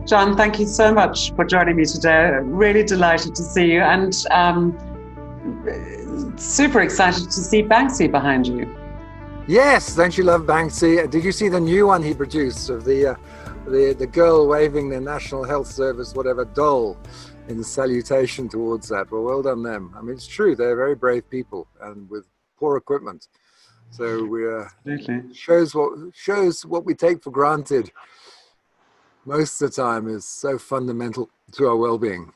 Jon, thank you so much for joining me today. Really delighted to see you, and super excited to see Banksy behind you. Yes, don't you love Banksy? Did you see the new one he produced of the girl waving the National Health Service, whatever, doll in salutation towards that? Well done them. I mean, it's true, they're very brave people and with poor equipment. So shows what we take for granted most of the time is so fundamental to our well-being.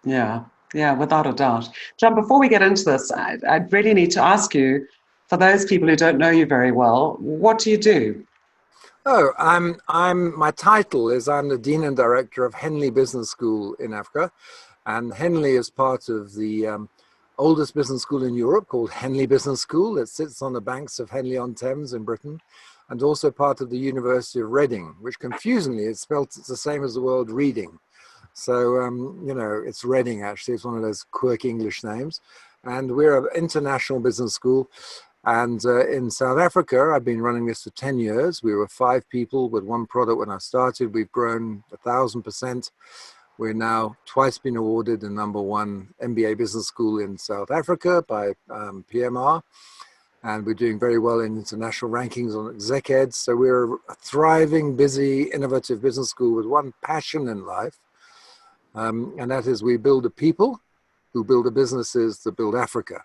Yeah, without a doubt. Jon, before we get into this, I really need to ask you, for those people who don't know you very well, what do you do? Oh, my title is I'm the Dean and Director of Henley Business School in Africa. And Henley is part of the oldest business school in Europe called Henley Business School. It sits on the banks of Henley-on-Thames in Britain, and also part of the University of Reading, which confusingly it's the same as the word reading. So, it's Reading actually. It's one of those quirky English names. And we're an international business school. And in South Africa, I've been running this for 10 years. We were 5 people with one product when I started. We've grown 1,000%. We're now twice been awarded the #1 MBA business school in South Africa by PMR. And we're doing very well in international rankings on exec ed. So we're a thriving, busy, innovative business school with one passion in life. And that is we build the people who build the businesses that build Africa.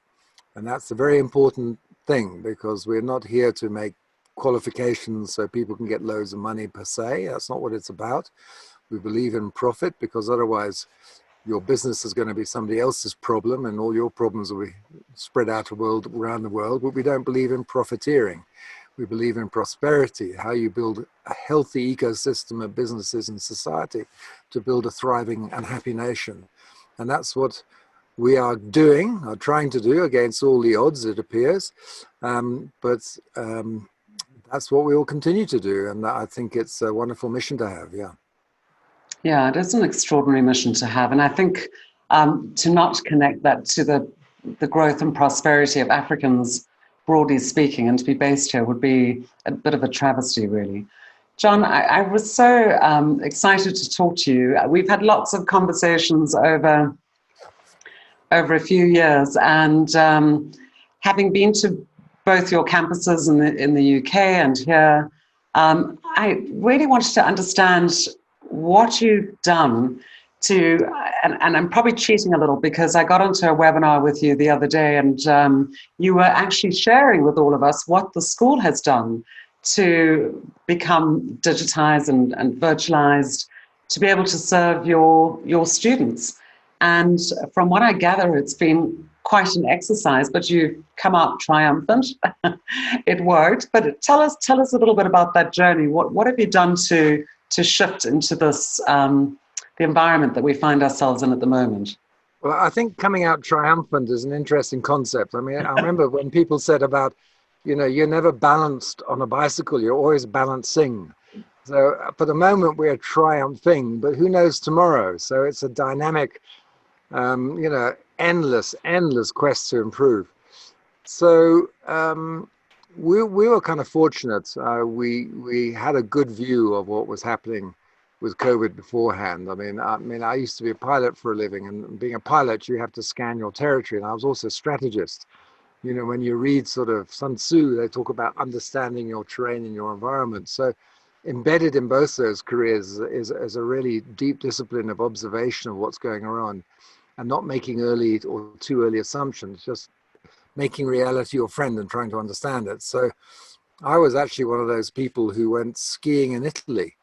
And that's a very important thing, because we're not here to make qualifications so people can get loads of money per se. That's not what it's about. We believe in profit, because otherwise your business is going to be somebody else's problem and all your problems will be spread out around the world. But we don't believe in profiteering. We believe in prosperity, how you build a healthy ecosystem of businesses and society to build a thriving and happy nation. And that's what we are doing, or trying to do, against all the odds, it appears. But that's what we will continue to do. And I think it's a wonderful mission to have, yeah. Yeah, it is an extraordinary mission to have. And I think to not connect that to the growth and prosperity of Africans, broadly speaking, and to be based here would be a bit of a travesty, really. Jon, I was so excited to talk to you. We've had lots of conversations over a few years, and having been to both your campuses in the UK and here, I really wanted to understand what you've done to, and I'm probably cheating a little because I got onto a webinar with you the other day, and you were actually sharing with all of us what the school has done to become digitized and virtualized, to be able to serve your students. And from what I gather, it's been quite an exercise, but you've come out triumphant. It worked. But tell us a little bit about that journey. What have you done to shift into this the environment that we find ourselves in at the moment? Well, I think coming out triumphant is an interesting concept. I mean, I remember when people said about, you're never balanced on a bicycle, you're always balancing. So for the moment, we're triumphing, but who knows tomorrow? So it's a dynamic, endless quest to improve. So we were kind of fortunate. We had a good view of what was happening with COVID beforehand. I mean, I used to be a pilot for a living, and being a pilot, you have to scan your territory. And I was also a strategist. When you read sort of Sun Tzu, they talk about understanding your terrain and your environment. So embedded in both those careers is a really deep discipline of observation of what's going on, and not making early or too early assumptions, just making reality your friend and trying to understand it. So I was actually one of those people who went skiing in Italy,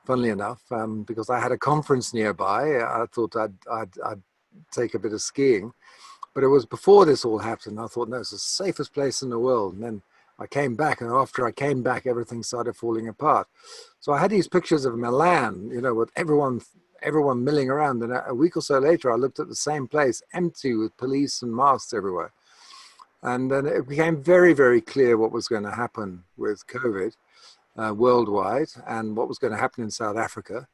funnily enough, because I had a conference nearby. I thought I'd take a bit of skiing, but it was before this all happened. I thought, no, it's the safest place in the world. And then I came back, and after I came back, everything started falling apart. So I had these pictures of Milan, with everyone milling around. And a week or so later, I looked at the same place, empty, with police and masks everywhere. And then it became very, very clear what was going to happen with COVID worldwide, and what was going to happen in South Africa.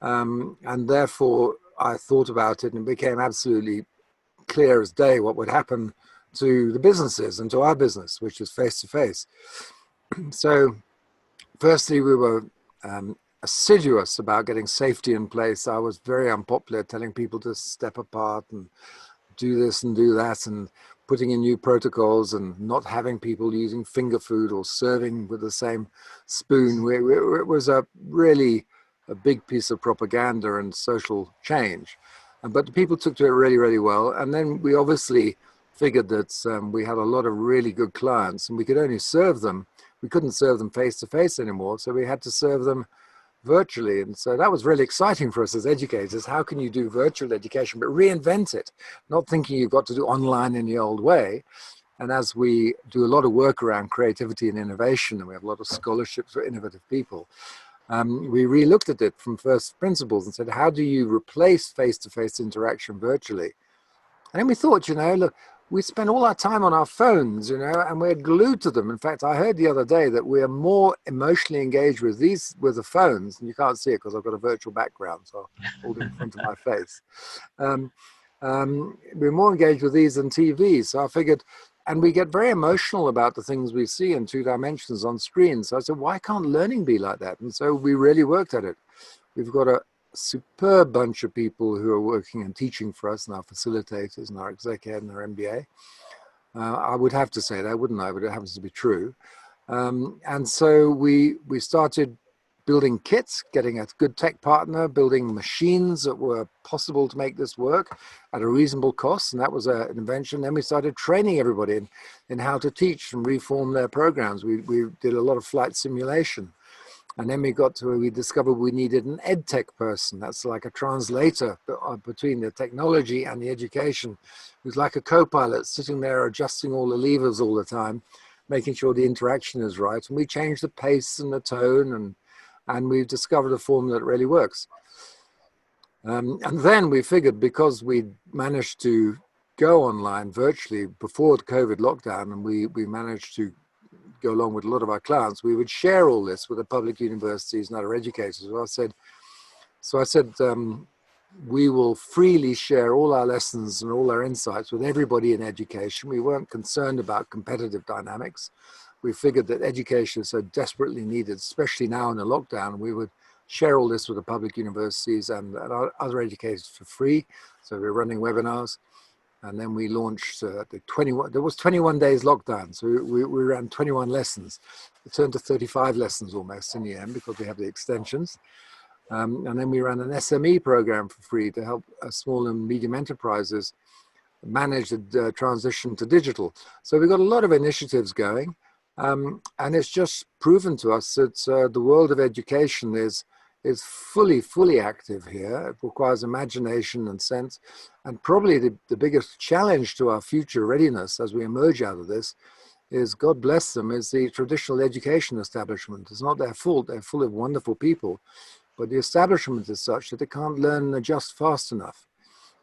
And therefore, I thought about it, and it became absolutely clear as day what would happen to the businesses and to our business, which is face-to-face. So firstly, we were assiduous about getting safety in place. I was very unpopular, telling people to step apart and do this and do that, and putting in new protocols and not having people using finger food or serving with the same spoon. It was a big piece of propaganda and social change. But the people took to it really, really well. And then we obviously figured that we had a lot of really good clients, and we could only serve them. We couldn't serve them face to face anymore, so we had to serve them virtually. And so that was really exciting for us as educators. How can you do virtual education but reinvent it, not thinking you've got to do online in the old way? And as we do a lot of work around creativity and innovation, and we have a lot of scholarships for innovative people, we re-looked at it from first principles and said, how do you replace face-to-face interaction virtually? And then we thought, look, we spend all our time on our phones, and we're glued to them. In fact, I heard the other day that we are more emotionally engaged with the phones, and you can't see it because I've got a virtual background, so I'll hold it in front of my face. We're more engaged with these than TV. So I figured, and we get very emotional about the things we see in 2 dimensions on screens. So I said, why can't learning be like that? And so we really worked at it. We've got a superb bunch of people who are working and teaching for us, and our facilitators and our exec ed and our MBA. I would have to say that, wouldn't I? But it happens to be true. And so we started building kits, getting a good tech partner, building machines that were possible to make this work at a reasonable cost, and that was an invention. Then we started training everybody in how to teach and reform their programs. We did a lot of flight simulation. And then we discovered we needed an ed tech person. That's like a translator between the technology and the education, who's like a co-pilot sitting there adjusting all the levers all the time, making sure the interaction is right. And we changed the pace and the tone, and we've discovered a formula that really works. And then we figured, because we managed to go online virtually before the COVID lockdown, and we managed to go along with a lot of our clients, we would share all this with the public universities and other educators. So I said, we will freely share all our lessons and all our insights with everybody in education. We weren't concerned about competitive dynamics. We figured that education is so desperately needed, especially now in the lockdown. We would share all this with the public universities and other educators for free. So we're running webinars. And then we launched there was 21 days lockdown. So we ran 21 lessons. It turned to 35 lessons almost in the end, because we have the extensions. And then we ran an SME program for free to help small and medium enterprises manage the transition to digital. So we've got a lot of initiatives going. And it's just proven to us that the world of education is fully active here. It requires imagination and sense. And probably the biggest challenge to our future readiness as we emerge out of this is, God bless them, is the traditional education establishment. It's not their fault. They're full of wonderful people. But the establishment is such that they can't learn and adjust fast enough.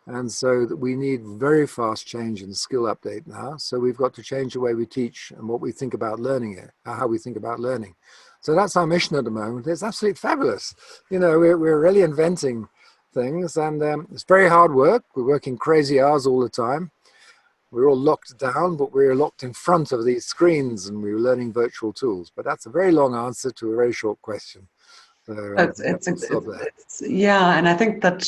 And so that we need very fast change and skill update now. So we've got to change the way we teach and what we think about learning, how we think about learning. So that's our mission at the moment. It's absolutely fabulous. We're really inventing things, and it's very hard work. We're working crazy hours all the time. We're all locked down, but we're locked in front of these screens, and we're learning virtual tools. But that's a very long answer to a very short question. So, yeah, and I think that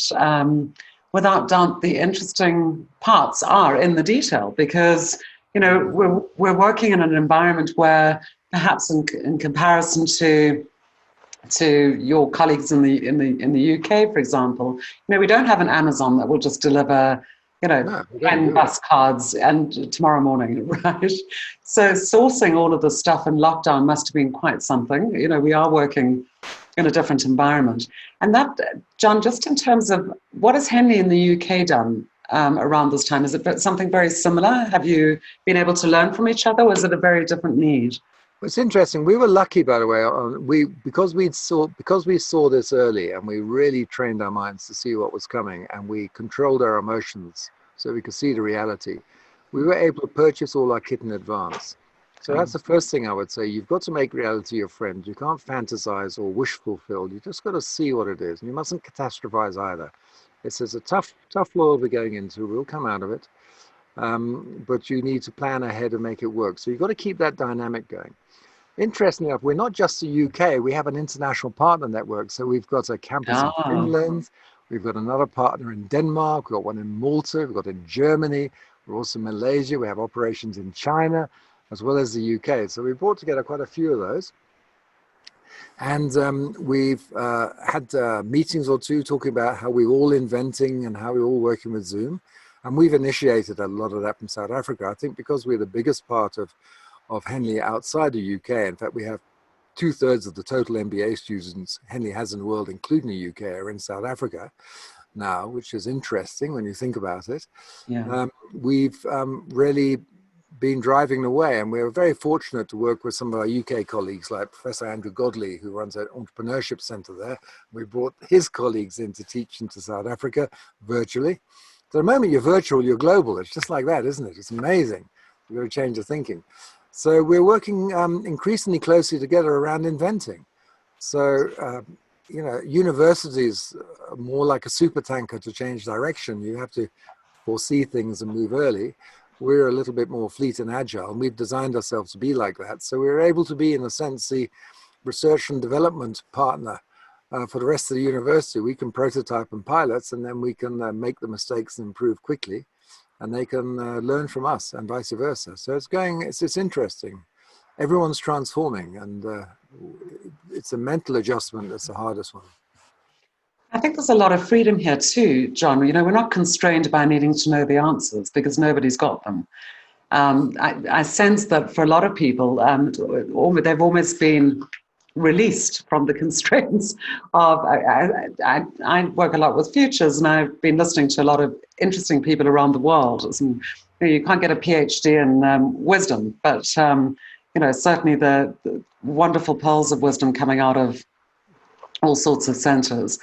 without doubt, the interesting parts are in the detail, because we're working in an environment where, perhaps in comparison to your colleagues in the UK, for example, we don't have an Amazon that will just deliver 10 bus cards and tomorrow morning, right? So sourcing all of this stuff in lockdown must have been quite something. We are working in a different environment. And that, Jon, just in terms of what has Henley in the UK done around this time? Is it something very similar? Have you been able to learn from each other, or is it a very different need? It's interesting. We were lucky, by the way, because we saw this early, and we really trained our minds to see what was coming, and we controlled our emotions so we could see the reality. We were able to purchase all our kit in advance. So that's the first thing I would say. You've got to make reality your friend. You can't fantasize or wish fulfill. You just got to see what it is, and you mustn't catastrophize either. This is a tough world we're going into. We'll come out of it, but you need to plan ahead and make it work. So you've got to keep that dynamic going. Interestingly enough, we're not just the UK, we have an international partner network. So we've got a campus in Ah, Finland, we've got another partner in Denmark, we've got one in Malta, we've got in Germany, we're also in Malaysia, we have operations in China, as well as the UK. So we brought together quite a few of those. And we've had meetings or two talking about how we're all inventing and how we're all working with Zoom. And we've initiated a lot of that from South Africa. I think because we're the biggest part of Henley outside the UK. In fact, we have 2/3 of the total MBA students Henley has in the world, including the UK, are in South Africa now, which is interesting when you think about it. yeah. We've really been driving the way, and we're very fortunate to work with some of our UK colleagues like Professor Andrew Godley, who runs an entrepreneurship center there. We brought his colleagues in to teach into South Africa virtually. So the moment you're virtual, you're global. It's just like that, isn't it? It's amazing. You've got to change your thinking. So we're working increasingly closely together around inventing. So, universities are more like a super tanker to change direction. You have to foresee things and move early. We're a little bit more fleet and agile, and we've designed ourselves to be like that. So we're able to be, in a sense, the research and development partner for the rest of the university. We can prototype and pilots, and then we can make the mistakes and improve quickly, and they can learn from us and vice versa. So it's interesting. Everyone's transforming, and it's a mental adjustment that's the hardest one. I think there's a lot of freedom here too, John. We're not constrained by needing to know the answers because nobody's got them. I sense that for a lot of people, they've almost been released from the constraints of. I work a lot with futures, and I've been listening to a lot of interesting people around the world. You can't get a PhD in wisdom, but certainly the wonderful pearls of wisdom coming out of all sorts of centers.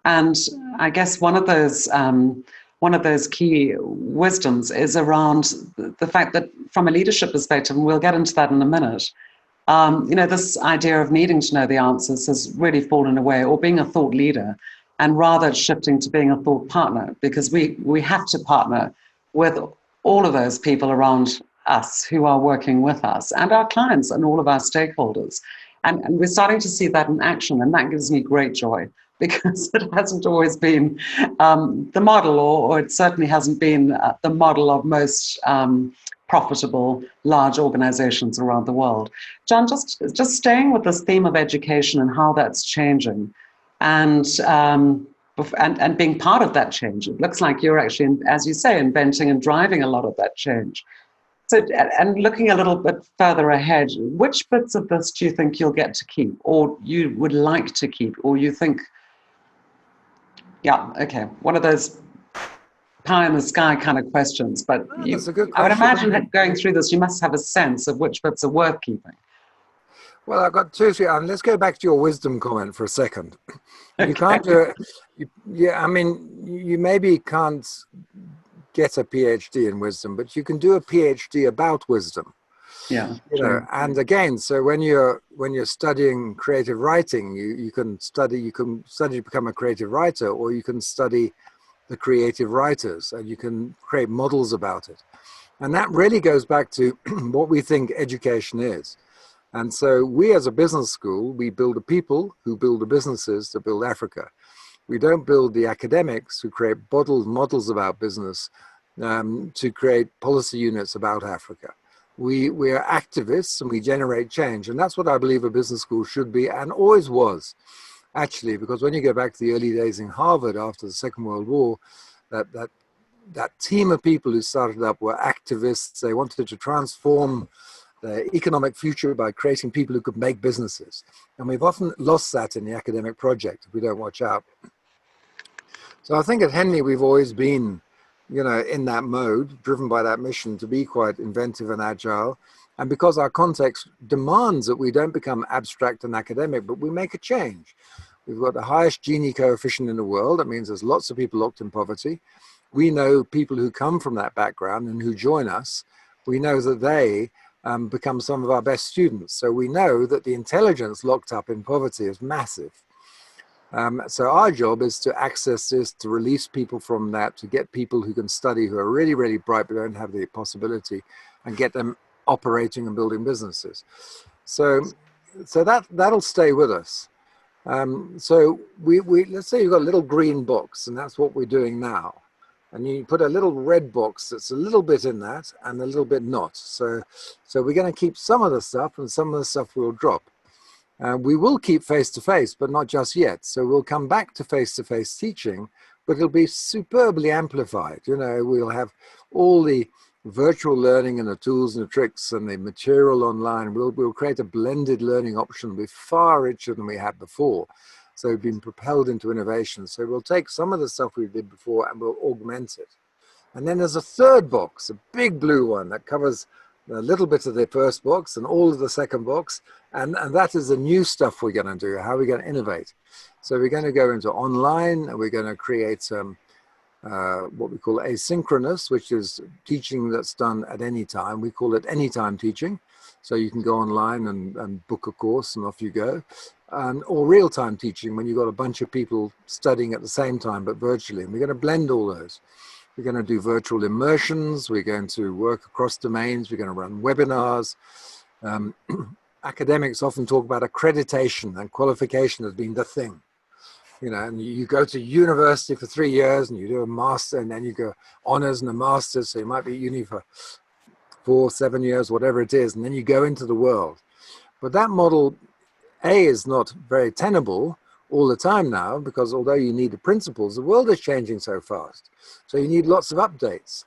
And I guess one of those key wisdoms is around the fact that from a leadership perspective, and we'll get into that in a minute, this idea of needing to know the answers has really fallen away, or being a thought leader, and rather shifting to being a thought partner, because we have to partner with all of those people around us who are working with us and our clients and all of our stakeholders. And we're starting to see that in action, and that gives me great joy, because it hasn't always been the model, or it certainly hasn't been the model of most profitable large organizations around the world. John, just staying with this theme of education and how that's changing, and being part of that change. It looks like you're actually, as you say, inventing and driving a lot of that change. So, and looking a little bit further ahead, which bits of this do you think you'll get to keep, or you would like to keep, or you think, yeah, okay, one of those pie in the sky kind of questions, but That's a good I would question. imagine that going through this, you must have a sense of which bits are worth keeping. Well, I've got two, three, and let's go back to your wisdom comment for a second. You can't do it. You maybe can't get a PhD in wisdom, but you can do a PhD about wisdom. Yeah. And again, so when you're studying creative writing, you can study to become a creative writer, or you can study the creative writers, and you can create models about it. And that really goes back to what we think education is. And so we, as a business school, we build the people who build the businesses to build Africa. We don't build the academics who create models about business to create policy units about Africa. We are activists, and we generate change. And that's what I believe a business school should be, and always was, actually, because when you go back to the early days in Harvard after the Second World War, that team of people who started up were activists. They wanted to transform the economic future by creating people who could make businesses. And we've often lost that in the academic project if we don't watch out. So I think at Henley, we've always been, in that mode, driven by that mission to be quite inventive and agile. And because our context demands that we don't become abstract and academic, but we make a change. We've got the highest Gini coefficient in the world. That means there's lots of people locked in poverty. We know people who come from that background and who join us. We know that they become some of our best students. So we know that the intelligence locked up in poverty is massive. So our job is to access this, to release people from that, to get people who can study, who are really, really bright but don't have the possibility, and get them operating and building businesses. So that'll stay with us. So we let's say you've got a little green box, and that's what we're doing now. And you put a little red box that's a little bit in that and a little bit not. So we're going to keep some of the stuff, and some of the stuff we'll drop. We will keep face-to-face, but not just yet. So we'll come back to face-to-face teaching, but it'll be superbly amplified. You know, we'll have all the virtual learning and the tools and the tricks and the material online. We'll create a blended learning option. It'll be far richer than we had before. So we've been propelled into innovation. So we'll take some of the stuff we did before and we'll augment it. And then there's a third box, a big blue one that covers a little bit of the first box and all of the second box. And that is the new stuff we're going to do, how we're going to innovate. So we're going to go into online, and we're going to create what we call asynchronous, which is teaching that's done at any time. We call it anytime teaching. So you can go online and book a course and off you go. Or real-time teaching, when you've got a bunch of people studying at the same time, but virtually. And we're going to blend all those. We're going to do virtual immersions. We're going to work across domains. We're going to run webinars. Academics often talk about accreditation and qualification as being the thing. You know, and you go to university for 3 years and you do a master, and then you go honors and a master's. So you might be at uni for 4, 7 years, whatever it is. And then you go into the world. But that model, A, is not very tenable all the time now, because although you need the principles, the world is changing so fast. So you need lots of updates.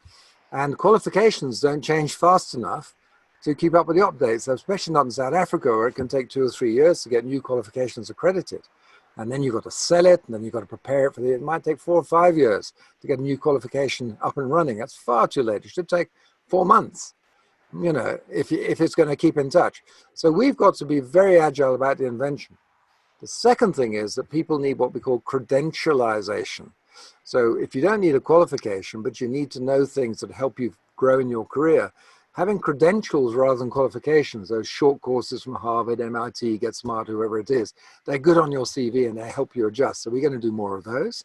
And qualifications don't change fast enough to keep up with the updates, especially not in South Africa, where it can take 2 or 3 years to get new qualifications accredited. And then you've got to sell it, and then you've got to prepare it for it might take 4 or 5 years to get a new qualification up and running. That's far too late. It should take 4 months, you know, if it's going to keep in touch. So we've got to be very agile about the invention. The second thing is that people need what we call credentialization. So if you don't need a qualification, but you need to know things that help you grow in your career, having credentials rather than qualifications, those short courses from Harvard, MIT, Get Smart, whoever it is, they're good on your CV and they help you adjust. So we're going to do more of those.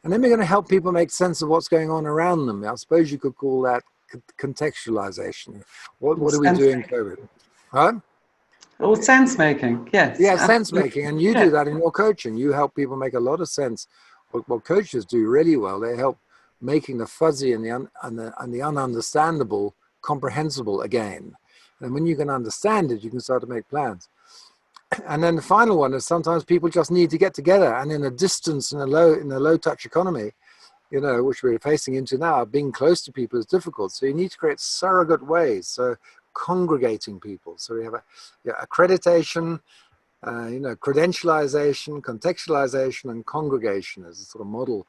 And then we're going to help people make sense of what's going on around them. I suppose you could call that contextualization. What are we doing in COVID? Huh? Or sense making, yes. Yeah, sense making. And you do that in your coaching. You help people make a lot of sense. What coaches do really well, they help making the fuzzy and the ununderstandable comprehensible again. And when you can understand it, you can start to make plans. And then the final one is sometimes people just need to get together, and in a distance, in a low touch economy, you know, which we're facing into now, being close to people is difficult. So you need to create surrogate ways. So congregating people. So we have accreditation, credentialization, contextualization, and congregation as a sort of model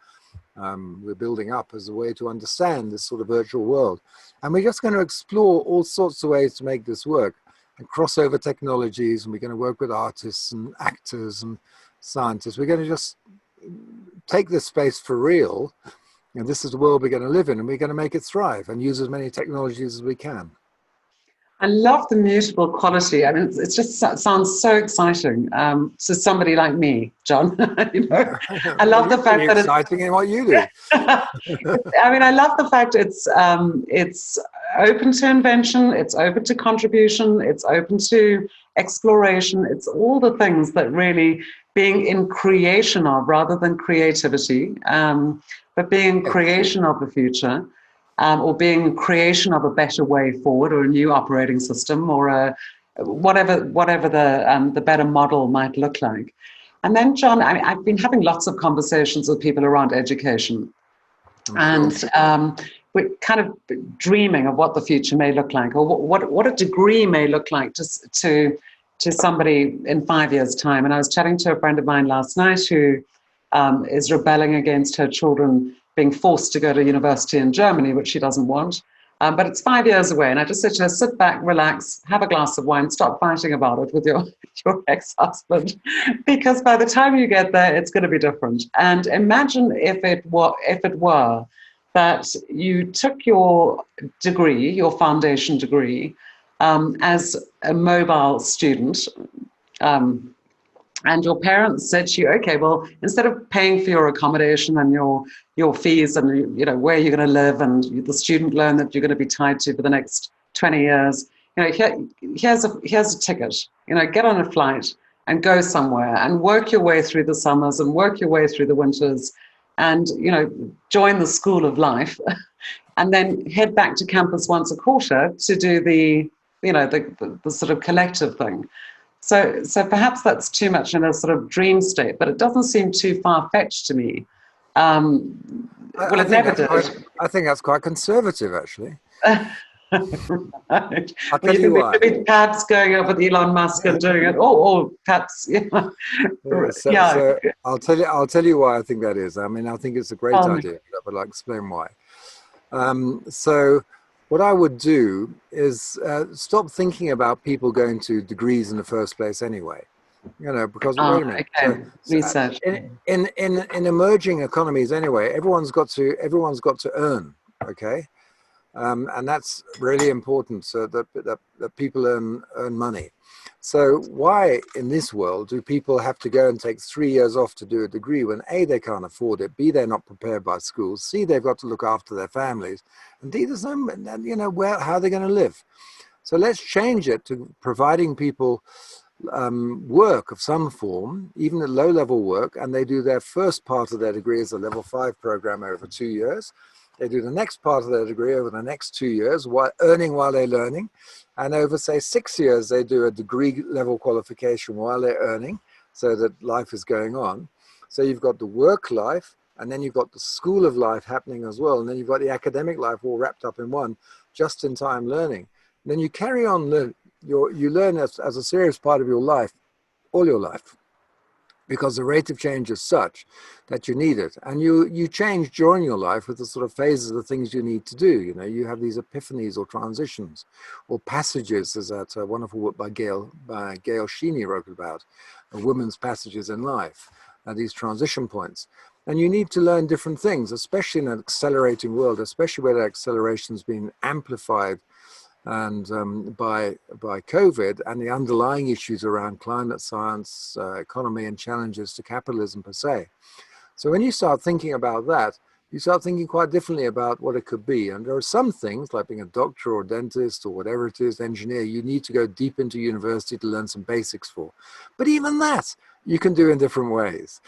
we're building up as a way to understand this sort of virtual world. And we're just going to explore all sorts of ways to make this work, and crossover technologies, and we're going to work with artists and actors and scientists. We're going to just take this space for real, and this is the world we're going to live in, and we're going to make it thrive and use as many technologies as we can. I love the mutable quality. I mean, it just sounds so exciting to somebody like me, Jon. You know, I love the fact that it's exciting in what you do. I mean, I love the fact it's open to invention, it's open to contribution, it's open to exploration. It's all the things that really being in creation of, rather than creativity, but being in creation of the future. Or being creation of a better way forward, or a new operating system, or whatever the better model might look like. And then, Jon, I've been having lots of conversations with people around education, and we're kind of dreaming of what the future may look like, or what a degree may look like to somebody in 5 years' time. And I was chatting to a friend of mine last night who is rebelling against her children being forced to go to university in Germany, which she doesn't want. But it's 5 years away. And I just said to her, sit back, relax, have a glass of wine, stop fighting about it with your ex-husband, because by the time you get there, it's going to be different. And imagine if it were that you took your degree, your foundation degree, as a mobile student, and your parents said to you, okay, well, instead of paying for your accommodation and your fees and, you know, where you're going to live and the student loan that you're going to be tied to for the next 20 years, here's a ticket. Get on a flight and go somewhere and work your way through the summers and work your way through the winters, and join the school of life, and then head back to campus once a quarter to do the sort of collective thing. So perhaps that's too much in a sort of dream state, but it doesn't seem too far-fetched to me. Well, it never did. I think that's quite conservative, actually. Right. I'll tell you why. Maybe perhaps going over with Elon Musk and doing it, or perhaps, So I'll tell you why I think that is. I mean, I think it's a great idea, but I'll explain why. So what I would do is stop thinking about people going to degrees in the first place anyway. Because wait a minute. Okay. Research. In emerging economies anyway, everyone's got to earn. Okay. And that's really important, so that people earn money. So why in this world do people have to go and take 3 years off to do a degree when A, they can't afford it, B, they're not prepared by schools, C, they've got to look after their families, and D, there's no, how are they going to live? So let's change it to providing people work of some form, even at low-level work, and they do their first part of their degree as a level 5 program over 2 years. They do the next part of their degree over the next 2 years, while they're learning. And over, say, 6 years, they do a degree level qualification while they're earning, so that life is going on. So you've got the work life, and then you've got the school of life happening as well. And then you've got the academic life all wrapped up in one, just-in-time learning. And then you carry on learning. You learn as a serious part of your life, all your life, because the rate of change is such that you need it. And you change during your life with the sort of phases of the things you need to do. You have these epiphanies or transitions or passages, as that wonderful book by Gail Sheeny wrote about, women's passages in life, these transition points. And you need to learn different things, especially in an accelerating world, especially where that acceleration has been amplified and by COVID and the underlying issues around climate science, economy, and challenges to capitalism per se. So when you start thinking about that, you start thinking quite differently about what it could be. And there are some things, like being a doctor or dentist or whatever it is, engineer, you need to go deep into university to learn some basics for. But even that you can do in different ways.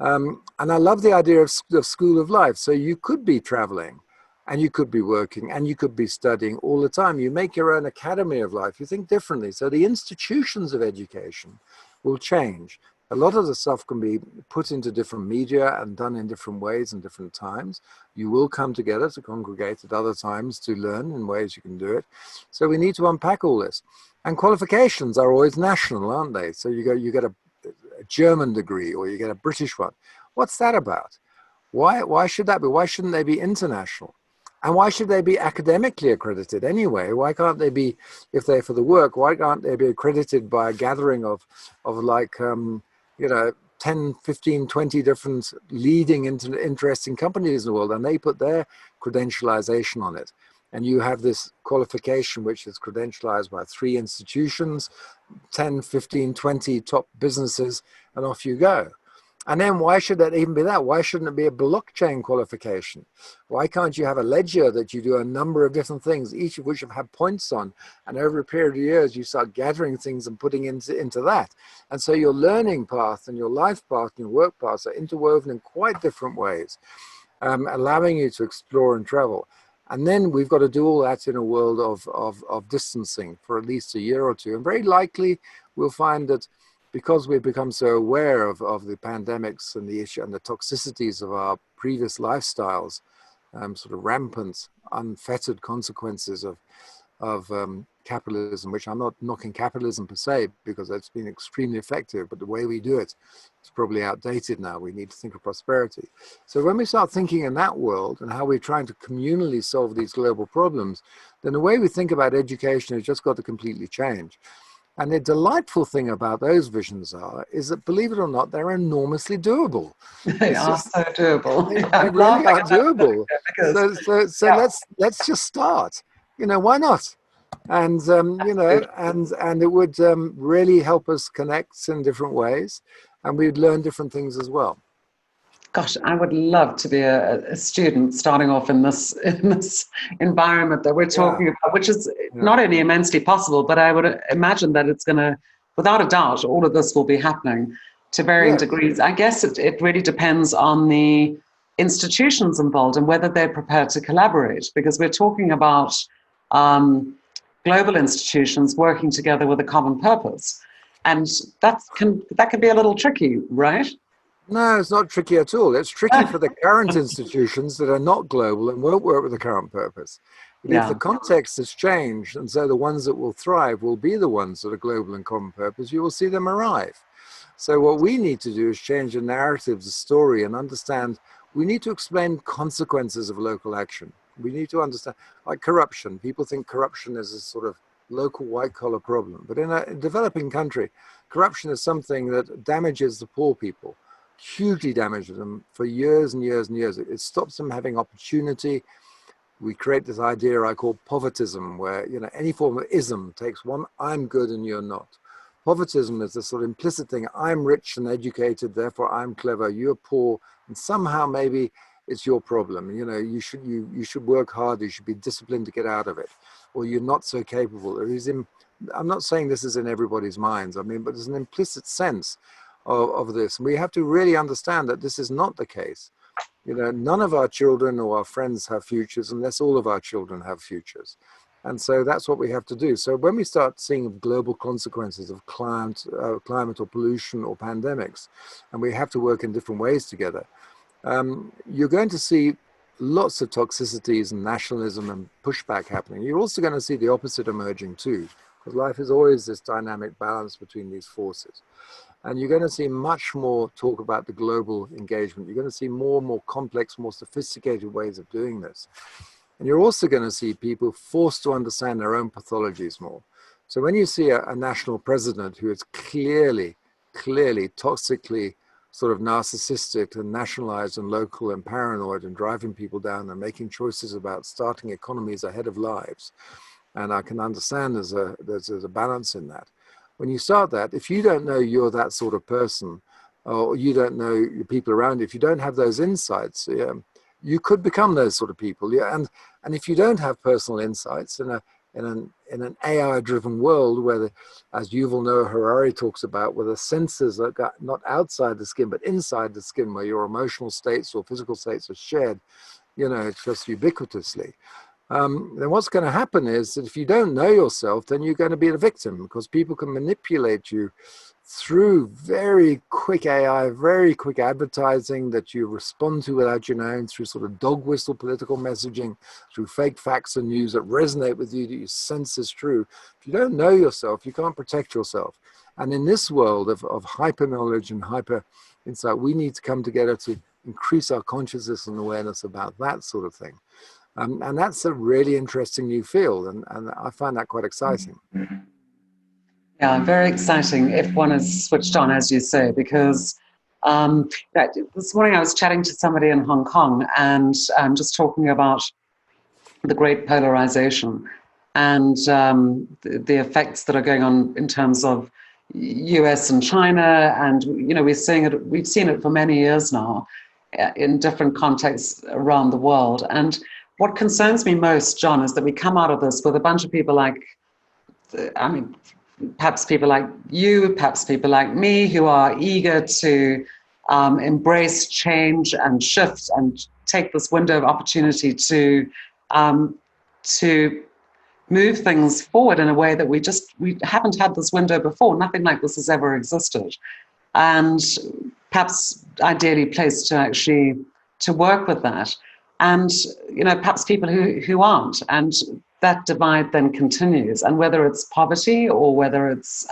And I love the idea of school of life. So you could be traveling, and you could be working, and you could be studying all the time. You make your own academy of life. You think differently. So the institutions of education will change. A lot of the stuff can be put into different media and done in different ways and different times. You will come together to congregate at other times to learn in ways you can do it. So we need to unpack all this. And qualifications are always national, aren't they? So you get a German degree or you get a British one. What's that about? Why should that be? Why shouldn't they be international? And why should they be academically accredited anyway? Why can't they be, if they're for the work, why can't they be accredited by a gathering of like, 10, 15, 20 different leading interesting companies in the world, and they put their credentialization on it. And you have this qualification, which is credentialized by 3 institutions, 10, 15, 20 top businesses, and off you go. And then why should that even be that? Why shouldn't it be a blockchain qualification? Why can't you have a ledger that you do a number of different things, each of which have points on, and over a period of years, you start gathering things and putting into that. And so your learning path and your life path and your work paths are interwoven in quite different ways, allowing you to explore and travel. And then we've got to do all that in a world of distancing for at least a year or two. And very likely we'll find that because we've become so aware of the pandemics and the issue and the toxicities of our previous lifestyles, sort of rampant, unfettered consequences of capitalism, which I'm not knocking capitalism per se, because it's been extremely effective, but the way we do it is probably outdated now. We need to think of prosperity. So when we start thinking in that world and how we're trying to communally solve these global problems, then the way we think about education has just got to completely change. And the delightful thing about those visions is that, believe it or not, they're enormously doable. They are so doable. They really are doable. So let's just start. Why not? And and it would really help us connect in different ways, and we'd learn different things as well. Gosh, I would love to be a student starting off in this environment that we're talking about, which is not only immensely possible, but I would imagine that it's going to, without a doubt, all of this will be happening to varying degrees. I guess it really depends on the institutions involved and whether they're prepared to collaborate, because we're talking about global institutions working together with a common purpose. And that can be a little tricky, right? No, it's not tricky at all. It's tricky for the current institutions that are not global and won't work with the current purpose. But if the context has changed, and so the ones that will thrive will be the ones that are global and common purpose, you will see them arrive. So what we need to do is change the narrative, the story, and understand we need to explain consequences of local action. We need to understand, like corruption. People think corruption is a sort of local white-collar problem. But in a developing country, corruption is something that damages the poor people, hugely damages them for years and years and years. It stops them having opportunity. We create this idea I call povertism, where any form of ism takes one, I'm good and you're not. Povertism is this sort of implicit thing, I'm rich and educated, therefore I'm clever, you're poor, and somehow maybe it's your problem. You should work hard, you should be disciplined to get out of it, or you're not so capable. I'm not saying this is in everybody's minds, but there's an implicit sense of this. And we have to really understand that this is not the case. None of our children or our friends have futures unless all of our children have futures. And so that's what we have to do. So when we start seeing global consequences of climate or pollution or pandemics, and we have to work in different ways together, you're going to see lots of toxicities and nationalism and pushback happening. You're also going to see the opposite emerging too, because life is always this dynamic balance between these forces. And you're going to see much more talk about the global engagement. You're going to see more and more complex, more sophisticated ways of doing this. And you're also going to see people forced to understand their own pathologies more. So when you see a national president who is clearly toxically sort of narcissistic and nationalized and local and paranoid and driving people down and making choices about starting economies ahead of lives, and I can understand there's a balance in that. When you start that, if you don't know you're that sort of person, or you don't know the people around you, if you don't have those insights, you could become those sort of people. And if you don't have personal insights in an AI-driven world where, as Yuval Noah Harari talks about, where the senses are not outside the skin, but inside the skin, where your emotional states or physical states are shared, just ubiquitously. Then what's going to happen is that if you don't know yourself, then you're going to be the victim, because people can manipulate you through very quick AI, very quick advertising that you respond to without your knowing, through sort of dog whistle political messaging, through fake facts and news that resonate with you, that you sense is true. If you don't know yourself, you can't protect yourself. And in this world of hyper knowledge and hyper insight, we need to come together to increase our consciousness and awareness about that sort of thing. And that's a really interesting new field, and I find that quite exciting. Yeah, very exciting if one is switched on, as you say, because this morning I was chatting to somebody in Hong Kong and just talking about the great polarization and the effects that are going on in terms of US and China. And, we've seen it for many years now in different contexts around the world. And what concerns me most, Jon, is that we come out of this with a bunch of people perhaps people like you, perhaps people like me, who are eager to embrace change and shift and take this window of opportunity to move things forward in a way that we haven't had this window before. Nothing like this has ever existed. And perhaps ideally placed to actually to work with that. And, perhaps people who aren't. And that divide then continues. And whether it's poverty or whether it's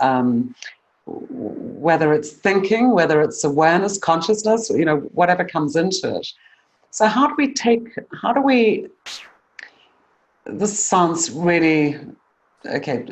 thinking, whether it's awareness, consciousness, whatever comes into it. So this sounds really, okay,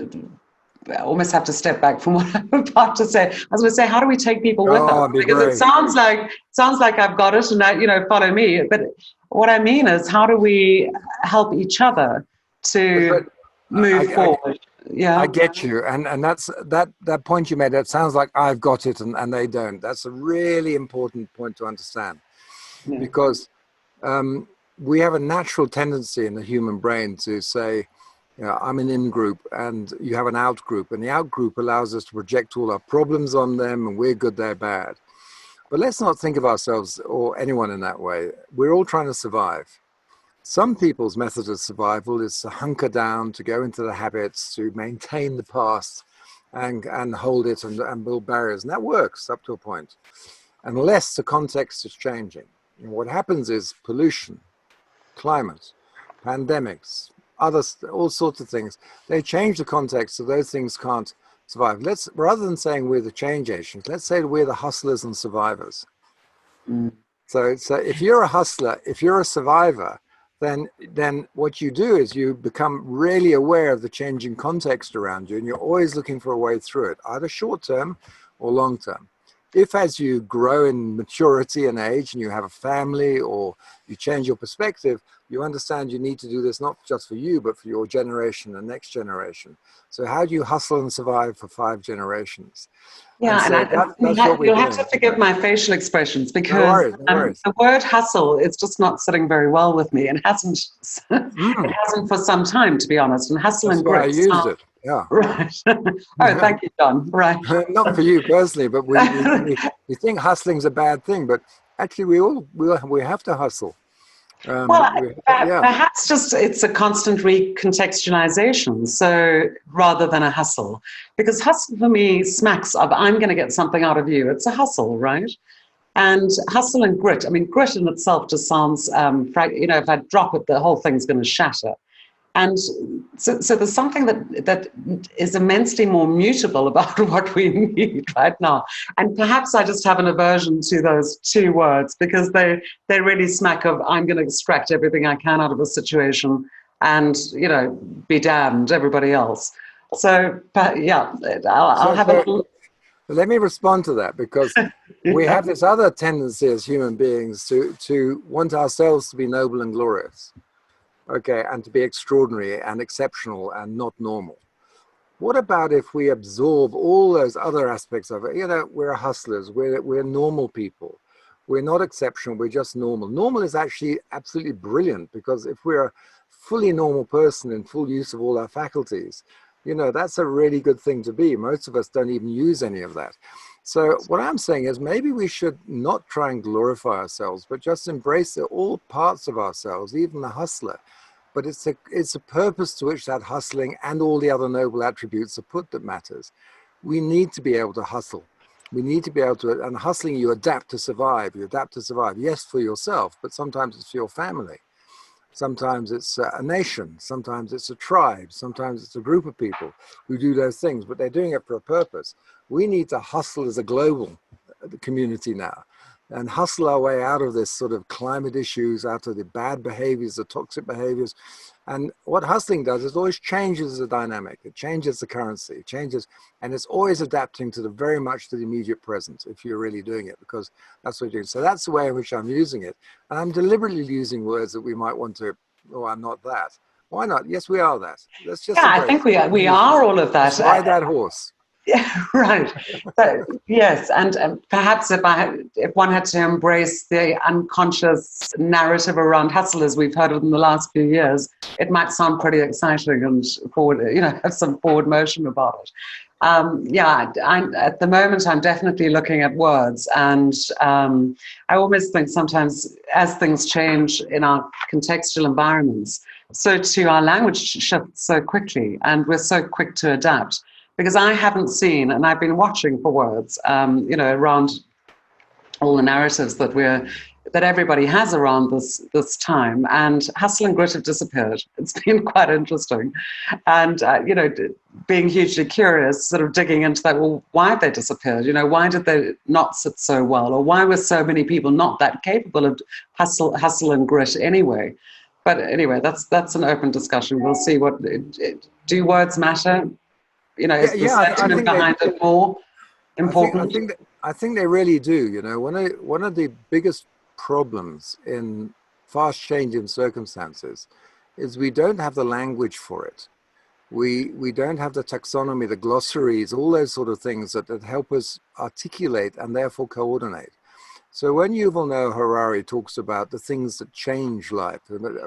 I almost have to step back from what I'm about to say. I was going to say, how do we take people with us? Because it sounds like I've got it and follow me. But what I mean is, how do we help each other to move forward? Yeah, I get you, and that's that point you made. That sounds like I've got it and they don't. That's a really important point to understand. Yeah. because we have a natural tendency in the human brain to say, you know, I'm an in-group and you have an out-group, and the out-group allows us to project all our problems on them, and we're good, they're bad. But let's not think of ourselves or anyone in that way. We're all trying to survive. Some people's method of survival is to hunker down, to go into the habits, to maintain the past and hold it and build barriers. And that works up to a point, unless the context is changing. And what happens is pollution, climate, pandemics, all sorts of things. They change the context, so those things can't survive. Rather than saying we're the change agents, let's say we're the hustlers and survivors. Mm. So if you're a hustler, if you're a survivor, then what you do is you become really aware of the changing context around you, and you're always looking for a way through it, either short term or long term. If as you grow in maturity and age and you have a family or you change your perspective, you understand you need to do this not just for you, but for your generation and next generation. So how do you hustle and survive for 5 generations? Yeah, and so that's what we're you'll doing. have to forgive my facial expressions, because No worries, no worries. the word hustle is just not sitting very well with me, and hasn't it hasn't for some time, to be honest. And hustle That's and why I grit used it. Yeah. Right. Oh, thank you, Jon. Right. Not for you personally, but we think hustling's a bad thing, but actually we have to hustle. Well, Yeah. perhaps just it's a constant recontextualization, so rather than a hustle. Because hustle for me smacks of I'm going to get something out of you. It's a hustle, right? And hustle and grit. I mean, grit in itself just sounds, if I drop it, the whole thing's going to shatter. And so there's something that is immensely more mutable about what we need right now. And perhaps I just have an aversion to those 2 words, because they really smack of I'm going to extract everything I can out of a situation and, be damned, everybody else. So, yeah, I'll have a little... Let me respond to that, because we have this other tendency as human beings to want ourselves to be noble and glorious. Okay, and to be extraordinary and exceptional and not normal. What about if we absorb all those other aspects of it? We're hustlers, we're normal people. We're not exceptional, we're just normal. Normal is actually absolutely brilliant, because if we're a fully normal person in full use of all our faculties, that's a really good thing to be. Most of us don't even use any of that. So what I'm saying is maybe we should not try and glorify ourselves, but just embrace all parts of ourselves, even the hustler. But it's a purpose to which that hustling and all the other noble attributes are put that matters. We need to be able to hustle. We need to be able to, and hustling, you adapt to survive. You adapt to survive, yes, for yourself, but sometimes it's for your family. Sometimes it's a nation, sometimes it's a tribe, sometimes it's a group of people who do those things, but they're doing it for a purpose. We need to hustle as a global community now, and hustle our way out of this sort of climate issues, out of the bad behaviors, the toxic behaviors. And what hustling does is always changes the dynamic. It changes the currency, it changes, and it's always adapting to very much to the immediate present, if you're really doing it, because that's what you're doing. So that's the way in which I'm using it. And I'm deliberately using words that we might want to, oh, I'm not that. Why not? Yes, we are that. Let's just I think we are all of that. Let's ride that horse. Yeah, right. So, yes, and perhaps if one had to embrace the unconscious narrative around hustle as we've heard it in the last few years, it might sound pretty exciting and forward, have some forward motion about it. At the moment, I'm definitely looking at words, and I almost think sometimes as things change in our contextual environments, so too our language shifts so quickly, and we're so quick to adapt. Because I haven't seen, and I've been watching for words, around all the narratives that everybody has around this time, and hustle and grit have disappeared. It's been quite interesting, and being hugely curious, sort of digging into that. Well, why have they disappeared? Why did they not sit so well, or why were so many people not that capable of hustle and grit anyway? But anyway, that's an open discussion. We'll see do words matter? Is the sentiment behind it more important? I think they really do. One of the biggest problems in fast changing circumstances is we don't have the language for it. We don't have the taxonomy, the glossaries, all those sort of things that help us articulate and therefore coordinate. So when Yuval Noah Harari talks about the things that change life,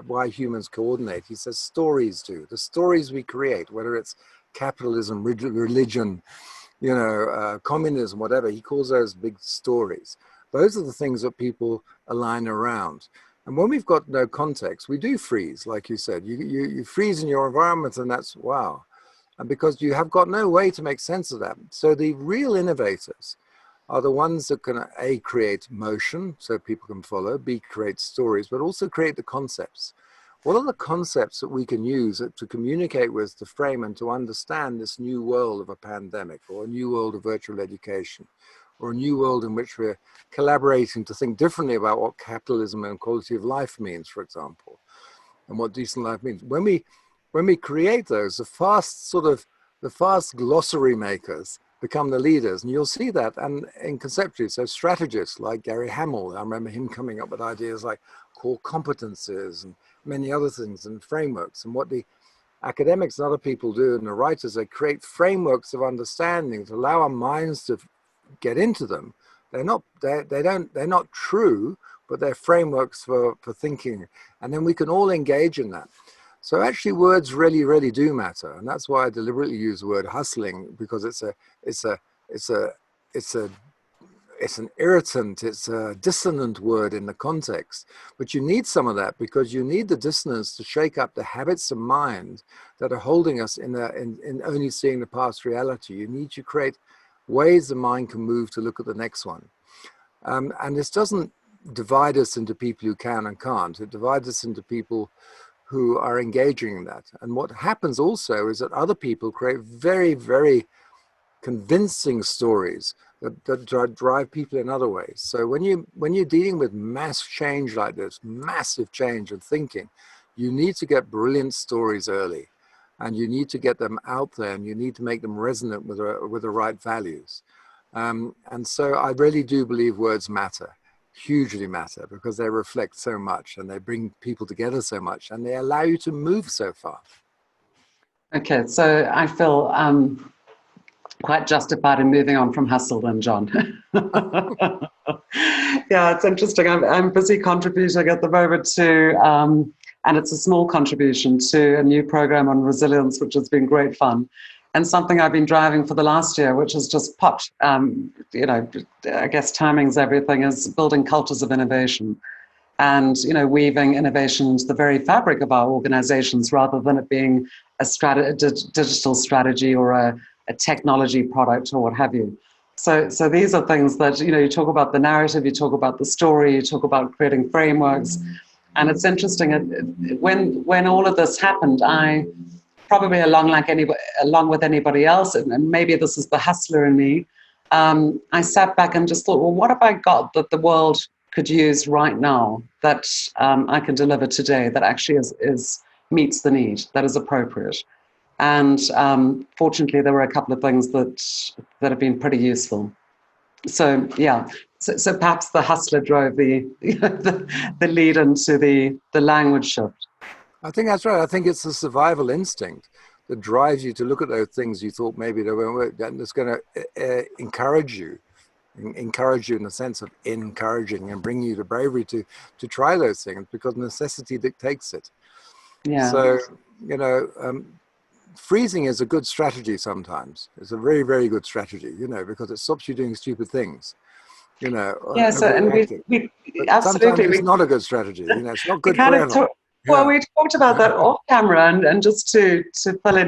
why humans coordinate, he says stories do. The stories we create, whether it's capitalism, religion, communism, whatever, he calls those big stories. Those are the things that people align around. And when we've got no context, we do freeze, like you said. You freeze in your environment, and that's wow. And because you have got no way to make sense of that. So the real innovators are the ones that can, A, create motion so people can follow, B, create stories, but also create the concepts. What are the concepts that we can use to communicate with, to frame and to understand this new world of a pandemic, or a new world of virtual education, or a new world in which we're collaborating to think differently about what capitalism and quality of life means, for example, and what decent life means. When we create those, the fast glossary makers become the leaders, and you'll see that and in conceptually. So strategists like Gary Hamel, I remember him coming up with ideas like core competences and many other things and frameworks. And what the academics and other people do, and the writers, they create frameworks of understanding to allow our minds to get into them. They're not true, but they're frameworks for thinking, and then we can all engage in that. So actually words really, really do matter. And that's why I deliberately use the word hustling, because it's an irritant, it's a dissonant word in the context. But you need some of that, because you need the dissonance to shake up the habits of mind that are holding us in only seeing the past reality. You need to create ways the mind can move to look at the next one. And this doesn't divide us into people who can and can't. It divides us into people who are engaging in that. And what happens also is that other people create very, very convincing stories that drive people in other ways. So when you're dealing with mass change like this, massive change in thinking, you need to get brilliant stories early, and you need to get them out there, and you need to make them resonant with the right values. And so I really do believe words matter. Hugely matter, because they reflect so much, and they bring people together so much, and they allow you to move so far. Okay, so I feel quite justified in moving on from hustle then, Jon. Yeah, it's interesting. I'm busy contributing at the moment to, and it's a small contribution to a new program on resilience, which has been great fun. And something I've been driving for the last year, which has just popped, I guess timing's everything, is building cultures of innovation and, weaving innovation into the very fabric of our organizations, rather than it being a digital strategy or a technology product or what have you. So these are things that, you talk about the narrative, you talk about the story, you talk about creating frameworks. And it's interesting, when all of this happened, I probably along with anybody else, and maybe this is the hustler in me, I sat back and just thought, well, what have I got that the world could use right now that I can deliver today that actually meets the need, that is appropriate? And fortunately, there were a couple of things that have been pretty useful. So yeah, so perhaps the hustler drove the lead into the language shift. I think that's right. I think it's the survival instinct that drives you to look at those things you thought maybe they won't work, and it's going to encourage you in the sense of encouraging and bring you the bravery to try those things, because necessity dictates it. Yeah. So, freezing is a good strategy sometimes. It's a very, very good strategy, because it stops you doing stupid things. Yeah, so, and we absolutely. Sometimes it's not a good strategy. It's not good forever. Well, we talked about that off camera, and just to fill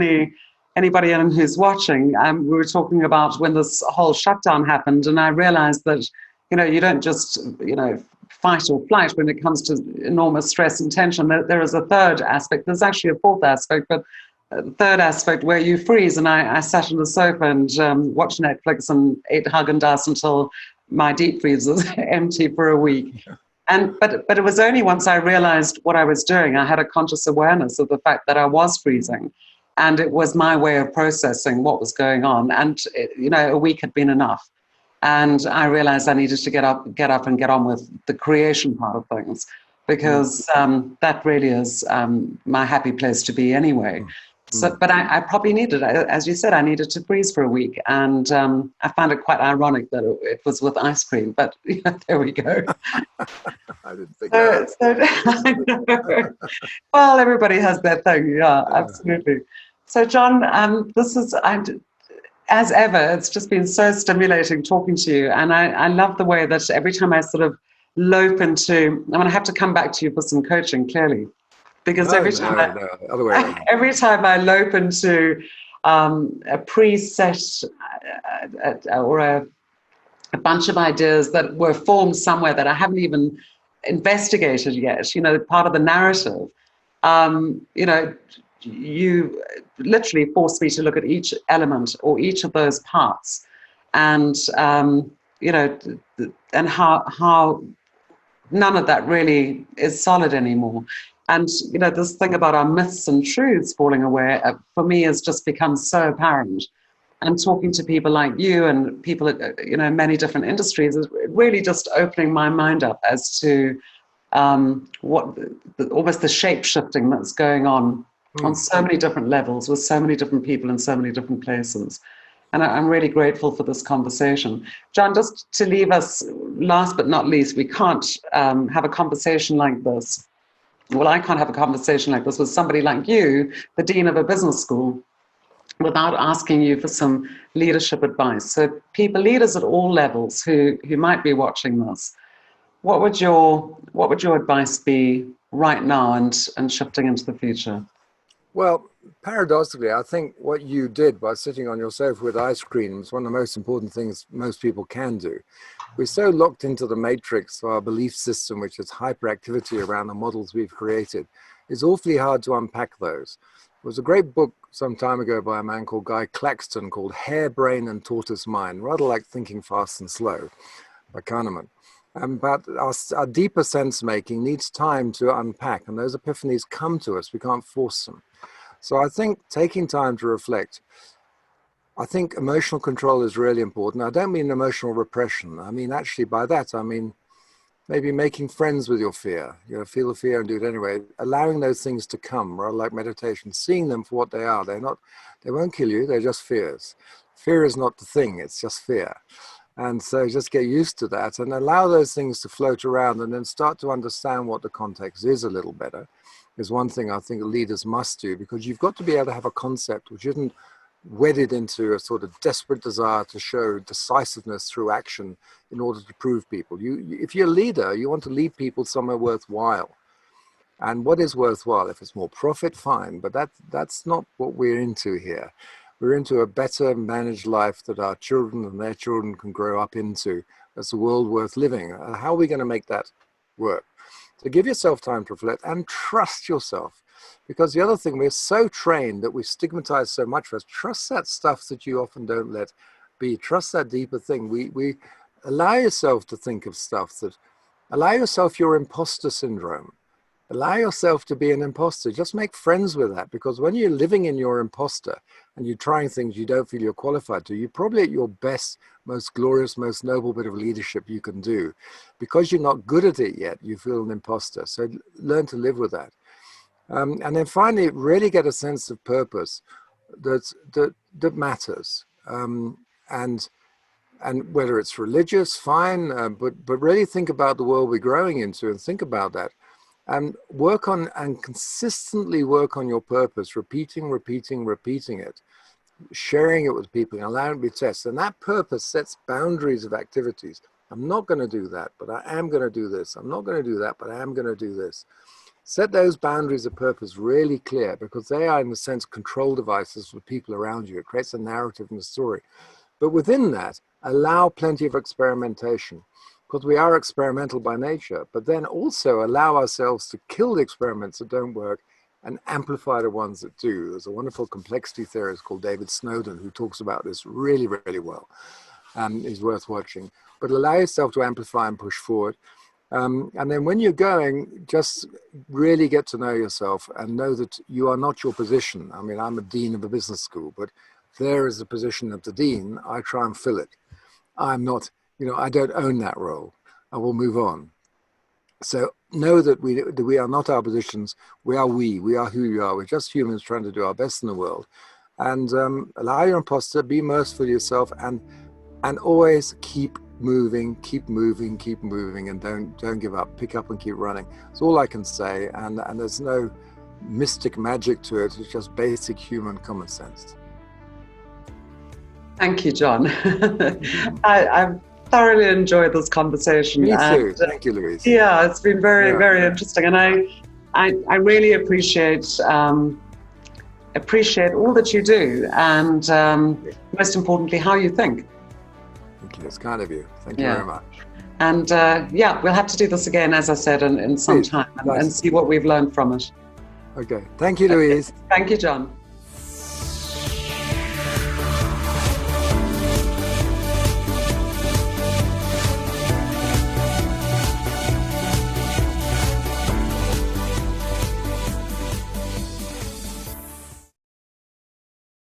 anybody in who's watching, we were talking about when this whole shutdown happened, and I realized that, you don't just, fight or flight when it comes to enormous stress and tension. There is a third aspect. There's actually a fourth aspect, but a third aspect where you freeze. And I sat on the sofa and watched Netflix and ate Haagen-Dazs until my deep freeze was empty for a week. But it was only once I realized what I was doing, I had a conscious awareness of the fact that I was freezing, and it was my way of processing what was going on. And a week had been enough, and I realized I needed to get up and get on with the creation part of things, because that really is my happy place to be anyway. So, but I probably needed, as you said, I needed to freeze for a week. And I found it quite ironic that it was with ice cream, but there we go. I didn't think that. I know. Well, everybody has their thing. Yeah, absolutely. So, Jon, this is, as ever, it's just been so stimulating talking to you. And I love the way that every time I sort of lope into, I'm going to have to come back to you for some coaching, clearly. Because every other way around. every time I lope into a preset or a bunch of ideas that were formed somewhere that I haven't even investigated yet, part of the narrative, you literally force me to look at each element or each of those parts, and and how none of that really is solid anymore. And, this thing about our myths and truths falling away, for me, has just become so apparent. And talking to people like you and people, in many different industries, is really just opening my mind up as to almost the shape shifting that's going on so many different levels with so many different people in so many different places. And I'm really grateful for this conversation. Jon, just to leave us, last but not least, we can't have a conversation like this. Well, I can't have a conversation like this with somebody like you, the dean of a business school, without asking you for some leadership advice. So leaders at all levels who might be watching this, what would your advice be right now and shifting into the future? Well, paradoxically, I think what you did by sitting on your sofa with ice cream is one of the most important things most people can do. We're so locked into the matrix of our belief system, which is hyperactivity around the models we've created. It's awfully hard to unpack those. There was a great book some time ago by a man called Guy Claxton called Hare Brain and Tortoise Mind, rather like Thinking Fast and Slow by Kahneman. But our deeper sense making needs time to unpack, and those epiphanies come to us. We can't force them. So I think taking time to reflect, I think emotional control is really important. I don't mean emotional repression. I mean, actually by that, I mean, maybe making friends with your fear, feel the fear and do it anyway, allowing those things to come, rather like meditation, seeing them for what they are. They won't kill you, they're just fears. Fear is not the thing, it's just fear. And so just get used to that and allow those things to float around, and then start to understand what the context is a little better, is one thing I think leaders must do, because you've got to be able to have a concept which isn't wedded into a sort of desperate desire to show decisiveness through action in order to prove people. If you're a leader, you want to lead people somewhere worthwhile. And what is worthwhile? If it's more profit, fine, but that's not what we're into here. We're into a better managed life that our children and their children can grow up into. That's a world worth living. How are we going to make that work? So give yourself time to reflect and trust yourself. Because the other thing, we're so trained that we stigmatize so much for us. Trust that stuff that you often don't let be. Trust that deeper thing. We allow yourself to think of stuff allow yourself your imposter syndrome. Allow yourself to be an imposter. Just make friends with that, because when you're living in your imposter and you're trying things you don't feel you're qualified to, you're probably at your best, most glorious, most noble bit of leadership you can do. Because you're not good at it yet, you feel an imposter. So learn to live with that. And then finally, really get a sense of purpose that matters. And whether it's religious, fine, but really think about the world we're growing into, and think about that. And work on and consistently work on your purpose, repeating it, sharing it with people, and allowing it to be tested. And that purpose sets boundaries of activities. I'm not going to do that, but I am going to do this. I'm not going to do that, but I am going to do this. Set those boundaries of purpose really clear, because they are, in a sense, control devices for people around you. It creates a narrative and a story. But within that, allow plenty of experimentation, because we are experimental by nature, but then also allow ourselves to kill the experiments that don't work and amplify the ones that do. There's a wonderful complexity theorist called David Snowden who talks about this really, really well. Is worth watching. But allow yourself to amplify and push forward. And then when you're going, just really get to know yourself and know that you are not your position. I mean, I'm a dean of a business school, but there is the position of the dean. I try and fill it. I'm not, I don't own that role. I will move on. So know that we are not our positions. We are who we are. We're just humans trying to do our best in the world. And allow your imposter, be merciful to yourself, and always keep moving, and don't give up. Pick up and keep running. It's all I can say. And there's no mystic magic to it. It's just basic human common sense. Thank you, Jon. I've thoroughly enjoyed this conversation. Me too. Thank you, Louise. Yeah, it's been very interesting, and I really appreciate all that you do, and most importantly, how you think. Thank you. It's kind of you. Thank you very much. And we'll have to do this again, as I said, in some time, and see what we've learned from it. Okay. Thank you, Louise. Thank you, Jon.